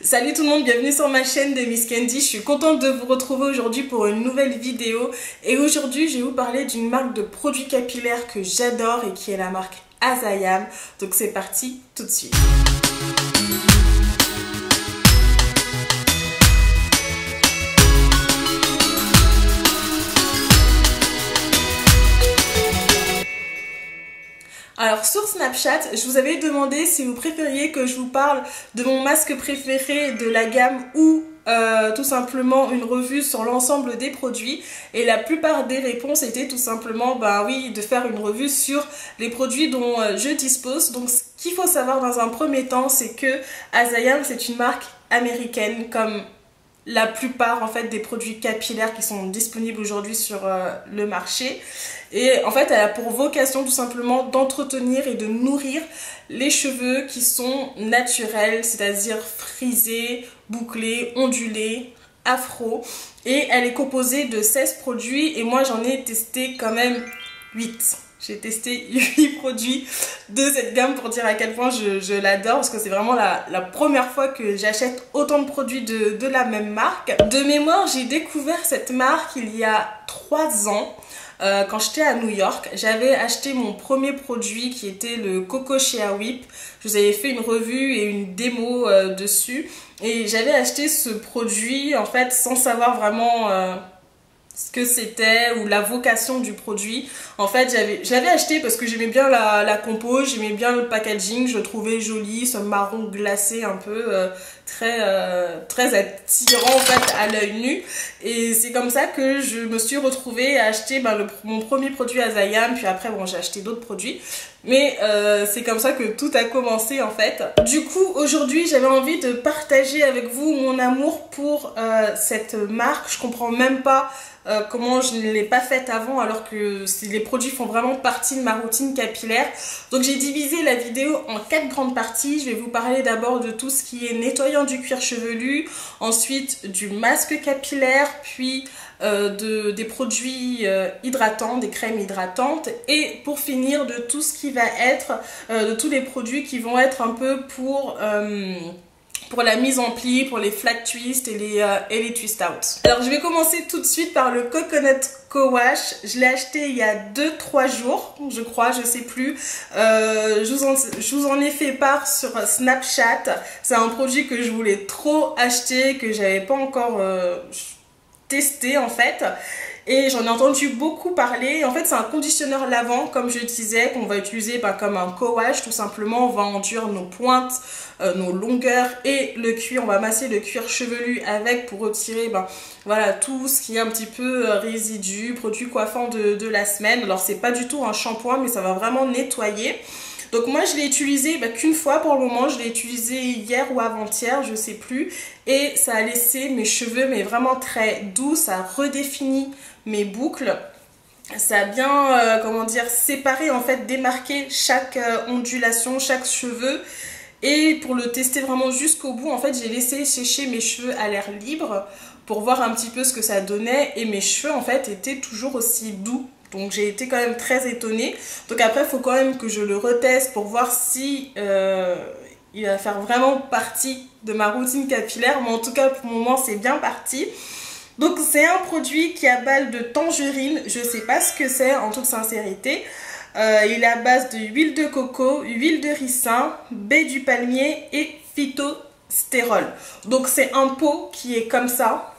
Salut tout le monde, bienvenue sur ma chaîne de Miss Candy. Je suis contente de vous retrouver aujourd'hui pour une nouvelle vidéo. Et aujourd'hui, je vais vous parler d'une marque de produits capillaires que j'adore et qui est la marque Azayam. Donc c'est parti tout de suite. Alors sur Snapchat, je vous avais demandé si vous préfériez que je vous parle de mon masque préféré de la gamme ou tout simplement une revue sur l'ensemble des produits, et la plupart des réponses étaient tout simplement oui, de faire une revue sur les produits dont je dispose. Donc ce qu'il faut savoir dans un premier temps, c'est que Azayam, c'est une marque américaine comme la plupart en fait des produits capillaires qui sont disponibles aujourd'hui sur le marché. Et en fait, elle a pour vocation tout simplement d'entretenir et de nourrir les cheveux qui sont naturels, c'est-à-dire frisés, bouclés, ondulés, afro. Et elle est composée de 16 produits et moi j'en ai testé quand même 8. J'ai testé 8 produits de cette gamme pour dire à quel point je l'adore, parce que c'est vraiment la première fois que j'achète autant de produits de la même marque. De mémoire, j'ai découvert cette marque il y a 3 ans. Quand j'étais à New York, j'avais acheté mon premier produit qui était le Coco Shea Whip. Je vous avais fait une revue et une démo dessus. Et j'avais acheté ce produit en fait sans savoir vraiment ce que c'était ou la vocation du produit. En fait, je l'avais acheté parce que j'aimais bien la compo, j'aimais bien le packaging, je le trouvais joli, ce marron glacé un peu très attirant en fait à l'œil nu. Et c'est comme ça que je me suis retrouvée à acheter mon premier produit Azayam, puis après bon, j'ai acheté d'autres produits. Mais c'est comme ça que tout a commencé en fait. Du coup, aujourd'hui, j'avais envie de partager avec vous mon amour pour cette marque. Je comprends même pas comment je ne l'ai pas faite avant, alors que les produits font vraiment partie de ma routine capillaire. Donc j'ai divisé la vidéo en 4 grandes parties. Je vais vous parler d'abord de tout ce qui est nettoyant du cuir chevelu, ensuite du masque capillaire, puis des produits hydratants, des crèmes hydratantes, et pour finir de tout ce qui va être, de tous les produits qui vont être un peu pour la mise en pli, pour les flat twists et les twist out. Alors je vais commencer tout de suite par le Coconut Co-Wash. Je l'ai acheté il y a 2-3 jours, je crois, je sais plus. Je vous en ai fait part sur Snapchat. C'est un produit que je voulais trop acheter, que j'avais pas encore testé en fait. Et j'en ai entendu beaucoup parler. En fait, c'est un conditionneur lavant, comme je disais, qu'on va utiliser comme un co-wash. Tout simplement, on va enduire nos pointes, nos longueurs et le cuir. On va masser le cuir chevelu avec pour retirer voilà, tout ce qui est un petit peu résidu, produit coiffant de la semaine. Alors, c'est pas du tout un shampoing, mais ça va vraiment nettoyer. Donc moi je l'ai utilisé qu'une fois pour le moment, je l'ai utilisé hier ou avant-hier, je sais plus, et ça a laissé mes cheveux vraiment très doux, ça a redéfini mes boucles, ça a bien comment dire, séparé en fait, démarqué chaque ondulation, chaque cheveu. Et pour le tester vraiment jusqu'au bout, en fait j'ai laissé sécher mes cheveux à l'air libre pour voir un petit peu ce que ça donnait, et mes cheveux en fait étaient toujours aussi doux. Donc j'ai été quand même très étonnée. Donc après il faut quand même que je le reteste pour voir si il va faire vraiment partie de ma routine capillaire. Mais en tout cas pour le moment c'est bien parti. Donc c'est un produit qui est à base de tangerine. Je sais pas ce que c'est en toute sincérité. Il est à base de huile de coco, huile de ricin, baie du palmier et phytostérol. Donc c'est un pot qui est comme ça.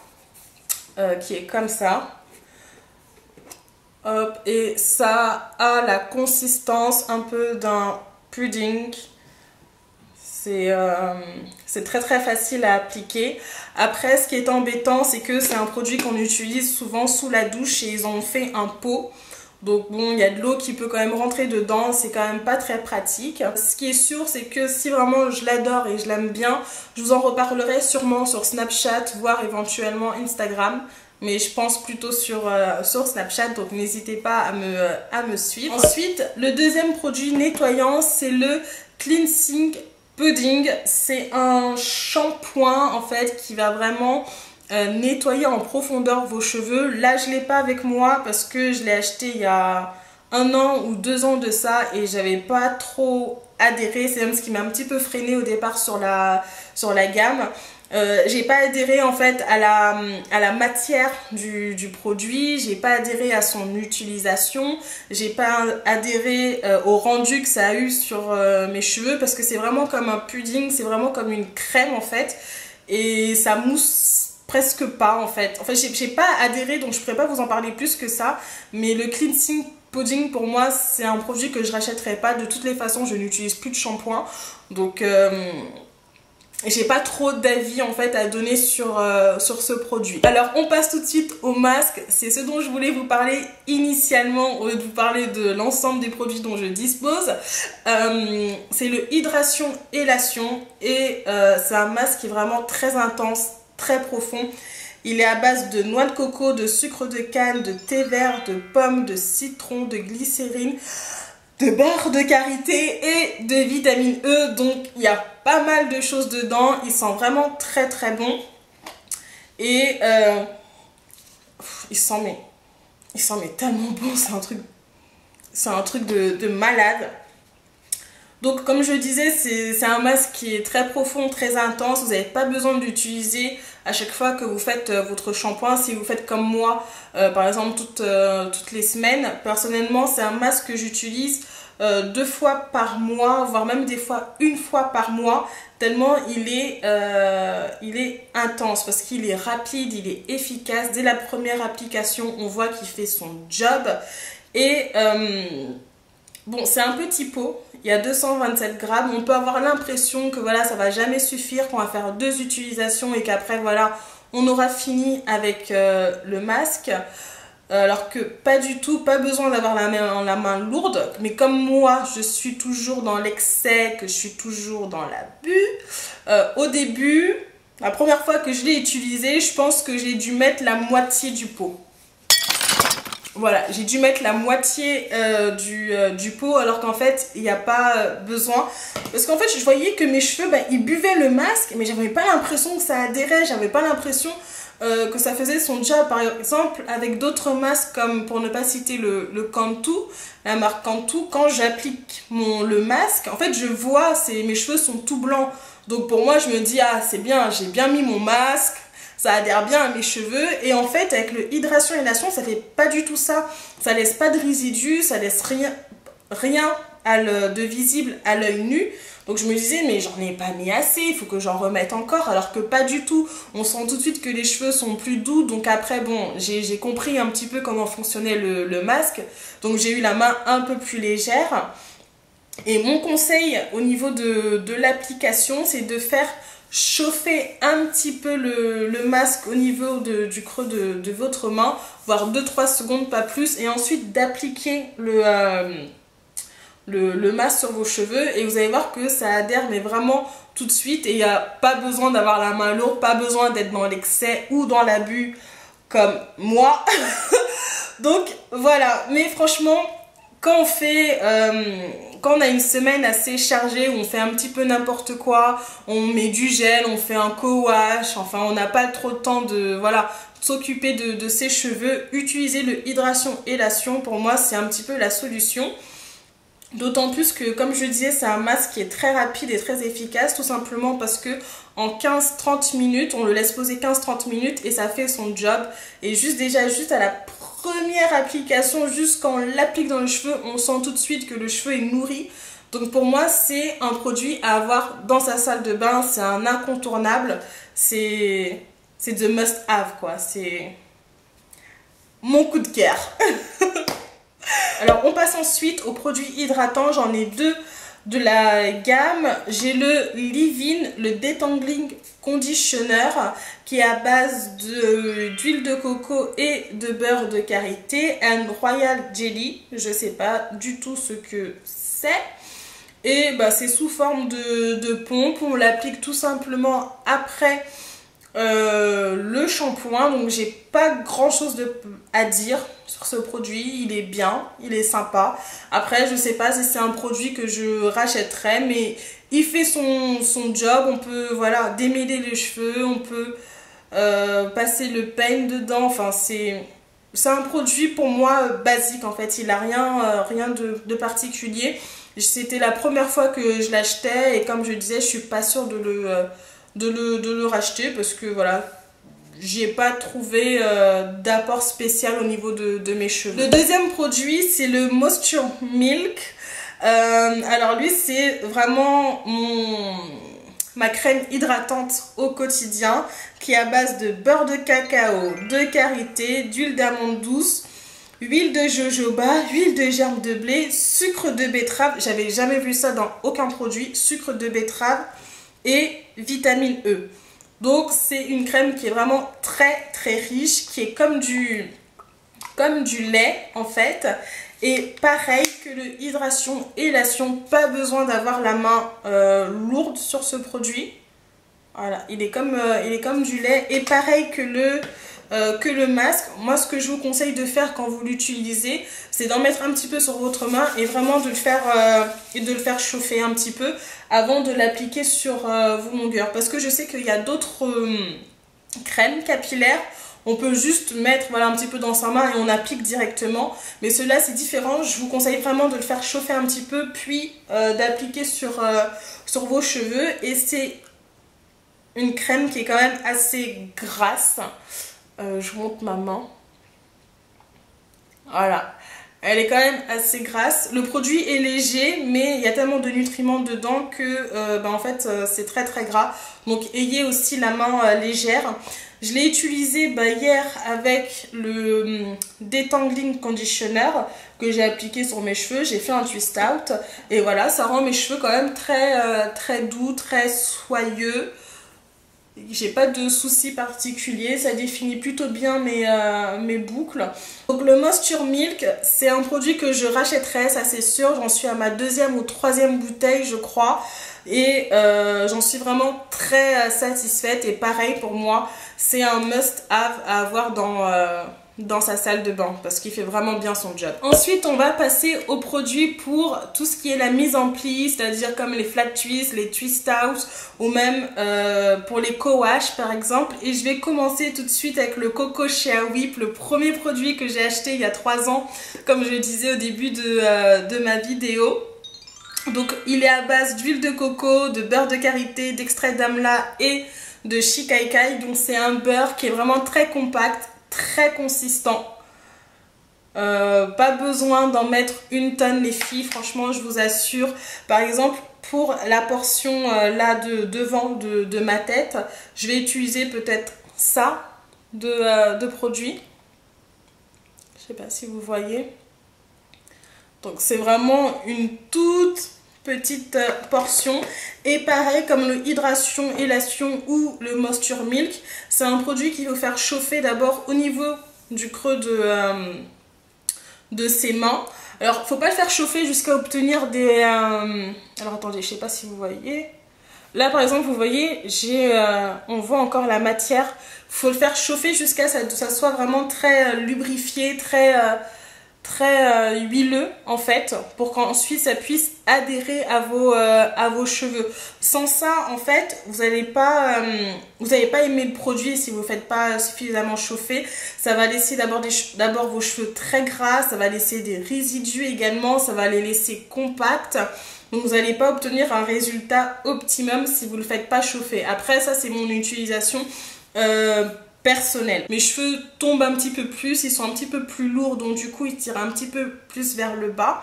Hop, et ça a la consistance un peu d'un pudding. C'est très très facile à appliquer. Après, ce qui est embêtant, c'est que c'est un produit qu'on utilise souvent sous la douche et ils ont fait un pot. Donc bon, il y a de l'eau qui peut quand même rentrer dedans, c'est quand même pas très pratique. Ce qui est sûr, c'est que si vraiment je l'adore et je l'aime bien, je vous en reparlerai sûrement sur Snapchat, voire éventuellement Instagram. Mais je pense plutôt sur Snapchat, donc n'hésitez pas à me suivre. Ensuite, le deuxième produit nettoyant, c'est le Cleansing Pudding. C'est un shampoing en fait qui va vraiment nettoyer en profondeur vos cheveux. Là, je ne l'ai pas avec moi parce que je l'ai acheté il y a 1 an ou 2 ans de ça et j'avais pas trop adhéré. C'est même ce qui m'a un petit peu freiné au départ sur la gamme. J'ai pas adhéré en fait à la matière du produit, j'ai pas adhéré à son utilisation, j'ai pas adhéré au rendu que ça a eu sur mes cheveux parce que c'est vraiment comme un pudding, c'est vraiment comme une crème en fait et ça mousse presque pas en fait. En fait j'ai pas adhéré donc je pourrais pas vous en parler plus que ça, mais le cleansing pudding pour moi c'est un produit que je rachèterai pas. De toutes les façons je n'utilise plus de shampoing donc j'ai pas trop d'avis en fait à donner sur ce produit. Alors on passe tout de suite au masque, c'est ce dont je voulais vous parler initialement au lieu de vous parler de l'ensemble des produits dont je dispose. C'est le Hydration Élation et c'est un masque qui est vraiment très intense, très profond. Il est à base de noix de coco, de sucre de canne, de thé vert, de pommes, de citron, de glycérine, de beurre de karité et de vitamine E. Donc il y a pas mal de choses dedans. Il sent vraiment très très bon. Et il sent mais tellement bon. C'est un truc de malade. Donc comme je disais, c'est un masque qui est très profond, très intense. Vous n'avez pas besoin de l'utiliser à chaque fois que vous faites votre shampoing. Si vous faites comme moi, par exemple toutes les semaines. Personnellement, c'est un masque que j'utilise 2 fois par mois, voire même des fois 1 fois par mois. Tellement il est intense parce qu'il est rapide, il est efficace. Dès la première application, on voit qu'il fait son job. Et bon, c'est un petit pot, il y a 227 grammes. On peut avoir l'impression que voilà, ça va jamais suffire, qu'on va faire 2 utilisations et qu'après voilà, on aura fini avec le masque. Alors que pas du tout, pas besoin d'avoir la main lourde. Mais comme moi, je suis toujours dans l'excès, que je suis toujours dans l'abus, au début, la première fois que je l'ai utilisé, je pense que j'ai dû mettre la moitié du pot. Voilà, j'ai dû mettre la moitié du pot alors qu'en fait, il n'y a pas besoin. Parce qu'en fait, je voyais que mes cheveux, ils buvaient le masque, mais j'avais pas l'impression que ça adhérait, j'avais pas l'impression que ça faisait son job. Par exemple, avec d'autres masques comme, pour ne pas citer le Cantu, la marque Cantu, quand j'applique le masque, en fait, je vois, mes cheveux sont tout blancs. Donc pour moi, je me dis, ah, c'est bien, j'ai bien mis mon masque. Ça adhère bien à mes cheveux et en fait avec le Hydration Élation ça fait pas du tout ça. Ça laisse pas de résidus, ça laisse rien de visible à l'œil nu. Donc je me disais mais j'en ai pas mis assez, il faut que j'en remette encore, alors que pas du tout. On sent tout de suite que les cheveux sont plus doux. Donc après bon, j'ai compris un petit peu comment fonctionnait le masque. Donc j'ai eu la main un peu plus légère. Et mon conseil au niveau de l'application, c'est de faire chauffer un petit peu le masque au niveau du creux de votre main, voire 2-3 secondes, pas plus, et ensuite d'appliquer le masque sur vos cheveux et vous allez voir que ça adhère mais vraiment tout de suite et il n'y a pas besoin d'avoir la main lourde, pas besoin d'être dans l'excès ou dans l'abus comme moi. Donc voilà, mais franchement quand on a une semaine assez chargée où on fait un petit peu n'importe quoi, on met du gel, on fait un co-wash, enfin on n'a pas trop de temps de voilà, s'occuper de ses cheveux, utiliser le Hydration Élation pour moi c'est un petit peu la solution. D'autant plus que comme je disais c'est un masque qui est très rapide et très efficace tout simplement parce que en 15-30 minutes, on le laisse poser 15-30 minutes et ça fait son job. Et juste à la première application, juste quand on l'applique dans le cheveu, on sent tout de suite que le cheveu est nourri. Donc pour moi c'est un produit à avoir dans sa salle de bain, c'est un incontournable, c'est the must have quoi, c'est mon coup de cœur. Alors on passe ensuite aux produits hydratants, j'en ai 2 de la gamme. J'ai le Leave-In, le Detangling Conditioner qui est à base d'huile de coco et de beurre de karité and Royal Jelly, je sais pas du tout ce que c'est. Et c'est sous forme de pompe, on l'applique tout simplement après le shampoing, donc j'ai pas grand chose à dire sur ce produit, il est bien, il est sympa. Après je sais pas si c'est un produit que je rachèterais, mais il fait son job. On peut voilà démêler les cheveux, on peut passer le peigne dedans, enfin c'est c'est un produit pour moi basique en fait, il n'a rien de particulier. C'était la première fois que je l'achetais et comme je disais, je suis pas sûre de le racheter parce que voilà, j'ai pas trouvé d'apport spécial au niveau de mes cheveux. Le deuxième produit, c'est le Moisture Milk. Alors lui, c'est vraiment ma crème hydratante au quotidien qui est à base de beurre de cacao, de karité, d'huile d'amande douce, huile de jojoba, huile de germe de blé, sucre de betterave, j'avais jamais vu ça dans aucun produit, sucre de betterave et vitamine E. Donc c'est une crème qui est vraiment très riche, qui est comme du lait en fait. Et pareil que le hydration et lation, pas besoin d'avoir la main lourde sur ce produit. Voilà, il est comme du lait. Et pareil que le masque, moi ce que je vous conseille de faire quand vous l'utilisez, c'est d'en mettre un petit peu sur votre main et vraiment de le faire chauffer un petit peu avant de l'appliquer sur vos longueurs. Parce que je sais qu'il y a d'autres crèmes capillaires, on peut juste mettre voilà, un petit peu dans sa main et on applique directement. Mais cela c'est différent, je vous conseille vraiment de le faire chauffer un petit peu puis d'appliquer sur vos cheveux. Et c'est une crème qui est quand même assez grasse. Je vous montre ma main. Voilà. Elle est quand même assez grasse. Le produit est léger, mais il y a tellement de nutriments dedans que en fait c'est très gras. Donc ayez aussi la main légère. Je l'ai utilisé hier avec le Detangling Conditioner que j'ai appliqué sur mes cheveux. J'ai fait un twist out et voilà, ça rend mes cheveux quand même très doux, très soyeux. J'ai pas de soucis particuliers, ça définit plutôt bien mes boucles. Donc le Moisture Milk, c'est un produit que je rachèterai, ça c'est sûr. J'en suis à ma deuxième ou troisième bouteille je crois. Et j'en suis vraiment très satisfaite. Et pareil pour moi, c'est un must-have à avoir dans sa salle de bain parce qu'il fait vraiment bien son job. Ensuite, on va passer aux produits pour tout ce qui est la mise en pli, c'est-à-dire comme les flat twists, les twist out ou même pour les co-wash par exemple. Et je vais commencer tout de suite avec le Coco Shea Whip, le premier produit que j'ai acheté il y a 3 ans, comme je le disais au début de ma vidéo. Donc il est à base d'huile de coco, de beurre de karité, d'extrait d'amla et de shikaikai. Donc c'est un beurre qui est vraiment très compact, très consistant. Pas besoin d'en mettre une tonne les filles, franchement je vous assure. Par exemple pour la portion là devant de ma tête, je vais utiliser peut-être ça de produit. Je sais pas si vous voyez. Donc c'est vraiment une toute petite portion. Et pareil comme le Hydration Élation ou le Moisture Milk, c'est un produit qu'il faut faire chauffer d'abord au niveau du creux de ses mains. Alors faut pas le faire chauffer jusqu'à obtenir des... Alors attendez, je sais pas si vous voyez. Là par exemple vous voyez, on voit encore la matière. Faut le faire chauffer jusqu'à ce que ça soit vraiment très lubrifié, très huileux en fait, pour qu'ensuite ça puisse adhérer à vos cheveux. Sans ça en fait vous n'allez pas aimer le produit si vous ne faites pas suffisamment chauffer. Ça va laisser d'abord vos cheveux très gras, ça va laisser des résidus également, ça va les laisser compacts. Donc vous n'allez pas obtenir un résultat optimum si vous ne le faites pas chauffer. Après ça c'est mon utilisation personnel. Mes cheveux tombent un petit peu plus, ils sont un petit peu plus lourds, donc du coup ils tirent un petit peu plus vers le bas.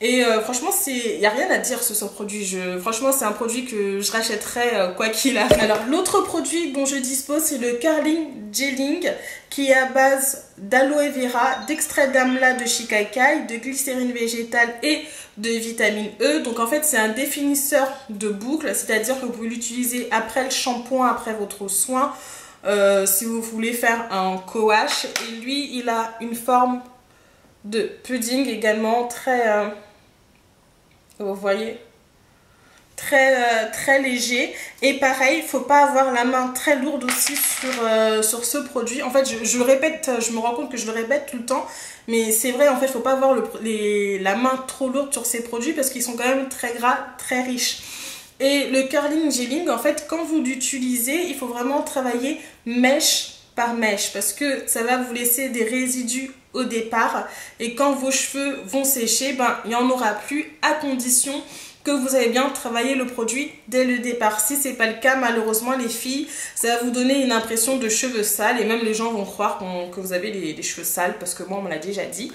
Et franchement, il n'y a rien à dire sur ce produit. Franchement, c'est un produit que je rachèterais quoi qu'il arrive. Alors, l'autre produit dont je dispose, c'est le Curling Gelling, qui est à base d'aloe vera, d'extrait d'amla de shikaikai, de glycérine végétale et de vitamine E. Donc en fait, c'est un définisseur de boucles, c'est-à-dire que vous pouvez l'utiliser après le shampoing, après votre soin, si vous voulez faire un co-wash. Et lui, il a une forme de pudding également, très... vous voyez, très léger. Et pareil, il faut pas avoir la main très lourde aussi sur ce produit. En fait, je le répète, je me rends compte que je le répète tout le temps, mais c'est vrai, en fait, il faut pas avoir la main trop lourde sur ces produits parce qu'ils sont quand même très gras, très riches. Et le Curling Gelling, en fait, quand vous l'utilisez, il faut vraiment travailler mèche par mèche parce que ça va vous laisser des résidus au départ et quand vos cheveux vont sécher, ben, il n'y en aura plus à condition que vous avez bien travaillé le produit dès le départ. Si c'est pas le cas, malheureusement les filles, ça va vous donner une impression de cheveux sales et même les gens vont croire que vous avez les cheveux sales parce que moi on me l'a déjà dit.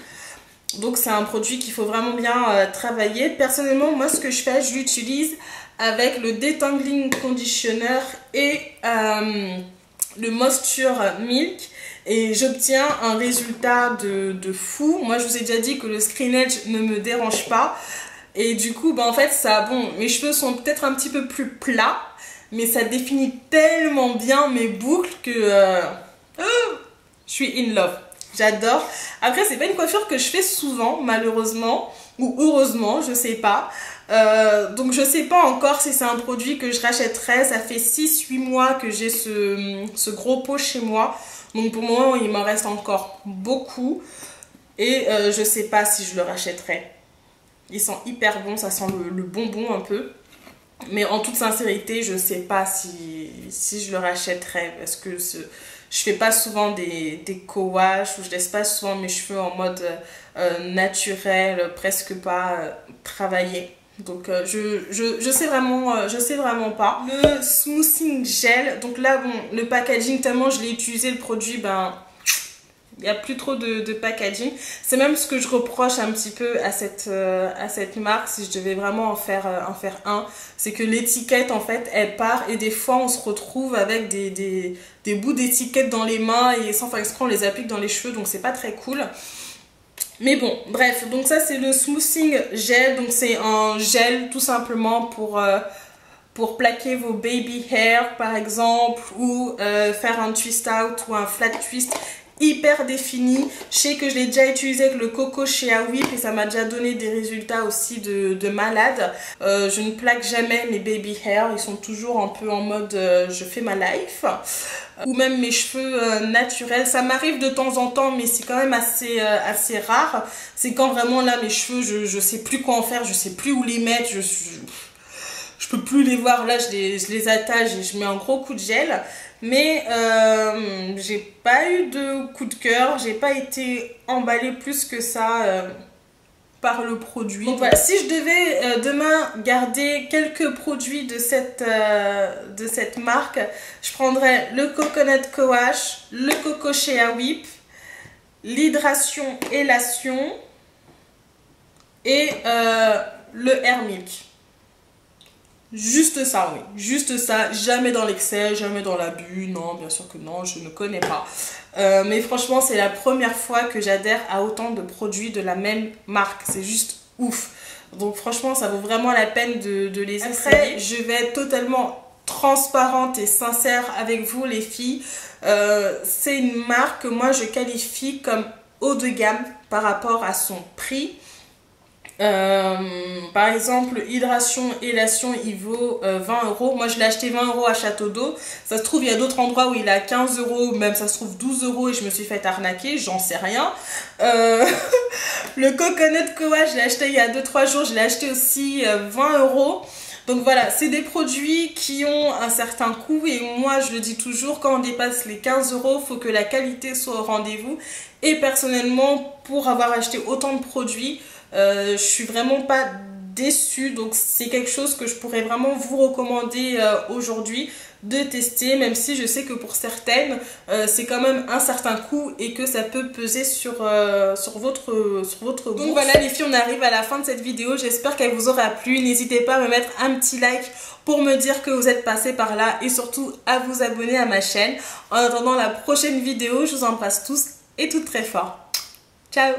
Donc c'est un produit qu'il faut vraiment bien travailler. Personnellement, moi ce que je fais, je l'utilise avec le Detangling Conditioner et le Moisture Milk. Et j'obtiens un résultat de fou. Moi je vous ai déjà dit que le Screen Edge ne me dérange pas. Et du coup, bah en fait, ça, bon, mes cheveux sont peut-être un petit peu plus plats, mais ça définit tellement bien mes boucles que je suis in love. J'adore. Après, c'est pas une coiffure que je fais souvent, malheureusement, ou heureusement, je sais pas. Donc je sais pas encore si c'est un produit que je rachèterai. Ça fait 6-8 mois que j'ai ce gros pot chez moi. Donc pour le moment, il m'en reste encore beaucoup. Et je sais pas si je le rachèterai. Il sent hyper bon, ça sent le bonbon un peu. Mais en toute sincérité, je sais pas si je le rachèterai. Parce que je fais pas souvent des co-wash ou je laisse pas souvent mes cheveux en mode naturel, presque pas travaillé. Donc je sais vraiment pas. Le smoothing gel, donc là bon, le packaging, tellement je l'ai utilisé le produit, ben il n'y a plus trop de packaging. C'est même ce que je reproche un petit peu à cette marque, si je devais vraiment en faire un. C'est que l'étiquette, en fait, elle part et des fois, on se retrouve avec des bouts d'étiquette dans les mains et sans faire exprès, on les applique dans les cheveux. Donc, c'est pas très cool. Mais bon, bref. Donc, ça, c'est le smoothing gel. Donc, c'est un gel tout simplement pour plaquer vos baby hair, par exemple, ou faire un twist out ou un flat twist hyper défini. Je sais que je l'ai déjà utilisé avec le Coco Shea Whip et ça m'a déjà donné des résultats aussi de malade. Je ne plaque jamais mes baby hair, ils sont toujours un peu en mode je fais ma life. Ou même mes cheveux naturels, ça m'arrive de temps en temps mais c'est quand même assez rare. C'est quand vraiment là mes cheveux, je sais plus quoi en faire, je sais plus où les mettre, je peux plus les voir. Là je les attache et je mets un gros coup de gel. Mais j'ai pas eu de coup de cœur, j'ai pas été emballée plus que ça par le produit. Donc voilà, si je devais demain garder quelques produits de cette marque, je prendrais le Coconut Co-Wash, le Coco Shea Whip, l'hydration Élation et le Hair Milk. Juste ça, oui. Juste ça. Jamais dans l'excès, jamais dans l'abus. Non, bien sûr que non, je ne connais pas. Mais franchement, c'est la première fois que j'adhère à autant de produits de la même marque. C'est juste ouf. Donc franchement, ça vaut vraiment la peine de les essayer. Après, je vais être totalement transparente et sincère avec vous, les filles. C'est une marque que moi, je qualifie comme haut de gamme par rapport à son prix. Par exemple, Hydration Élation, il vaut 20 €. Moi je l'ai acheté 20 € à Château d'Eau. Ça se trouve, il y a d'autres endroits où il est à 15 €, même ça se trouve 12 € et je me suis fait arnaquer, j'en sais rien. Le Coconut Co-Wash, je l'ai acheté il y a 2-3 jours, je l'ai acheté aussi 20 €. Donc voilà, c'est des produits qui ont un certain coût et moi je le dis toujours, quand on dépasse les 15 €, il faut que la qualité soit au rendez-vous. Et personnellement, pour avoir acheté autant de produits, je suis vraiment pas déçue, donc c'est quelque chose que je pourrais vraiment vous recommander aujourd'hui de tester, même si je sais que pour certaines c'est quand même un certain coût et que ça peut peser sur votre bourse. Donc voilà les filles, on arrive à la fin de cette vidéo, j'espère qu'elle vous aura plu. N'hésitez pas à me mettre un petit like pour me dire que vous êtes passé par là et surtout à vous abonner à ma chaîne. En attendant la prochaine vidéo, je vous embrasse tous et toutes très fort. Ciao!